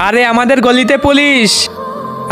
আরে আমাদের গলিতে পুলিশ,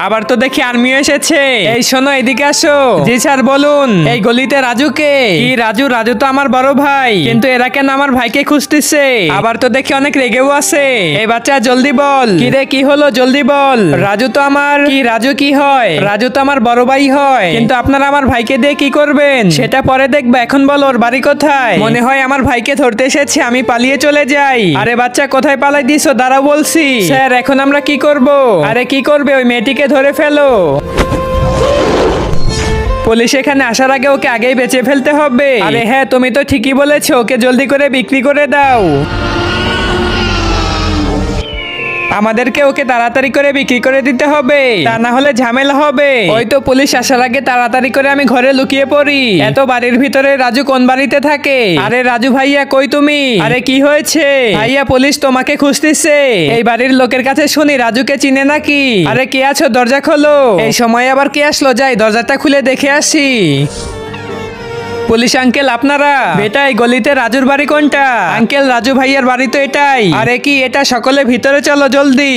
আবার তো দেখি আর্মিও এসেছে। এই শোনো, এদিকে আসো। জি স্যার বলুন। এই গলিতে রাজুকে? কি রাজু? রাজু তো আমার বড় ভাই, কিন্তু এরা কেন আমার ভাইকে খুঁজতেছে? আবার তো দেখি অনেক রেগেও আছে। এই বাচ্চা জলদি বল, কি রে কি হলো, জলদি বল। রাজু তো আমার কি? রাজু কি হয়? রাজু তো আমার বড় ভাই হয়, কিন্তু আপনারা আমার ভাইকে দিয়ে কি করবেন সেটা পরে দেখবে। এখন বলো ওর বাড়ি কোথায়? মনে হয় আমার ভাইকে ধরতে এসেছে, আমি পালিয়ে চলে যাই। আরে বাচ্চা কোথায় পালাই দিছো? দাঁড়াও বলছি। স্যার এখন আমরা কি করব? আরে কি করবে, ওই মেয়েটিকে ধরে ফেলো। পুলিশ এখানে আসার আগে ওকে আগেই বেঁচে ফেলতে হবে। আরে হ্যাঁ, তুমি তো ঠিকই বলেছো, ওকে জলদি করে বিক্রি করে দাও। আমাদেরকে ওকে তাড়াতাড়ি করে বিক্রি করে দিতে হবে, তা না হলে ঝামেলা হবে। ওই তো পুলিশ আসার আগে তাড়াতাড়ি করে আমি ঘরে লুকিয়ে পড়ি। এত বাড়ির ভিতরে রাজু কোন বাড়িতে থাকে? আরে রাজু ভাইয়া কই তুমি? আরে কি হয়েছে ভাইয়া? পুলিশ তোমাকে খুঁজতেছে। এই বাড়ির লোকের কাছে শুনি রাজুকে চিনে নাকি। আরে কে আছো? দরজা খোলো। এই সময় আবার কে আসলো? যাই দরজাটা খুলে দেখে আসি। পুলিশ আঙ্কেল আপনারা? বেটা এই গলিতে রাজুর বাড়ি কোনটা? আঙ্কেল রাজু ভাইয়ার বাড়ি তো এটাই। আরে কি এটা? সকলে ভিতরে চলো জলদি।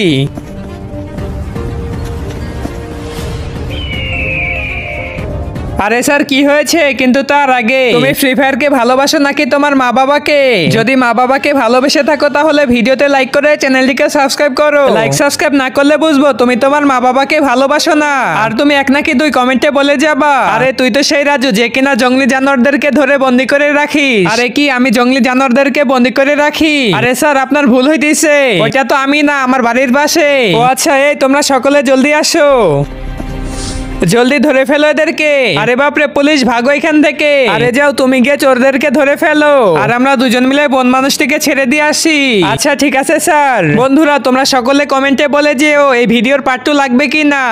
আরে স্যার কি হয়েছে? কিন্তু তার আগে তুমি ফ্রি ফায়ার কে ভালোবাসো নাকি তোমার মা বাবাকে? যদি মা বাবাকে ভালোবেসে থাকো তাহলে ভিডিওতে লাইক করে চ্যানেলটিকে সাবস্ক্রাইব করো। লাইক সাবস্ক্রাইব না করলে বুঝবো তুমি তোমার মা বাবাকে ভালোবাসো না। আর তুমি এক নাকি দুই কমেন্টে বলে যাবা। আরে তুই তো সেই রাজু যে কিনা জঙ্গলি জানোয়ারদেরকে ধরে বন্দি করে রাখিস। আরে কি আমি জঙ্গলি জানোয়ারদেরকে বন্দি করে রাখি? আরে স্যার আপনার ভুল হইতেছে, ওইটা তো আমি না, আমার বাড়ির পাশে। ও আচ্ছা, এই তোমরা সকলে জলদি আসো, জলদি ধরে ফেলো এদেরকে। আরে বাপরে পুলিশ, ভাগো এখান থেকে। আরে যাও তুমি গিয়ে চোরদেরকে ধরে ফেলো, আর আমরা দুজন মিলে বন মানুষটিকে ছেড়ে দিয়ে আসি। আচ্ছা ঠিক আছে স্যার। বন্ধুরা তোমরা সকলে কমেন্টে বলে যেও এই ভিডিওর পার্ট 2 লাগবে কি না।